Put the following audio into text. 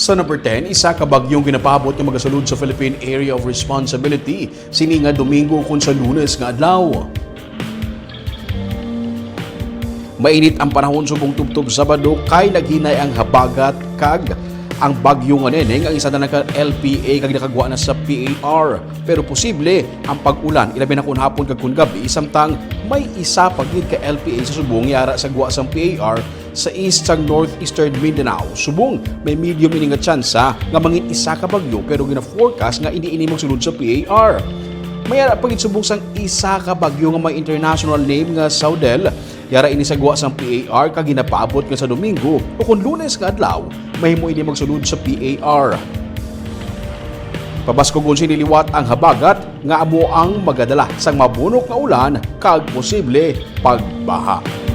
Sa number 10, isa ka bagyong ginapaabot nga magasulod sa Philippine Area of Responsibility sini nga Domingo kun sa Lunes nga adlaw. Mainit ang panahon subong tubtob Sabado kay naghinay ang habagat kag ang bagyo nga neneng ang isa na naka LPA kag nakagwa na sa PAR. Pero posible ang pag-ulan ilabi na kun hapon kag kun gabi samtang may isa pagid ka LPA sa subong yara sa gwa sang PAR sa east sang northeastern Mindanao. Subong may medium ini nga tsansa nga mangit isa ka bagyo pero gina-forecast nga ini magsulod sa PAR. Mayara pagid subong sang isa ka bagyo nga may international name nga Saudel. Yara ini sa gwa sang PAR kag ginapaabot nga sa Domingo o kung Lunes nga adlaw mahimo ini magsulod sa PAR. Pabaskogon siniliwat ang habagat nga amo ang magadala sang mabunok nga ulan kag posible pagbaha.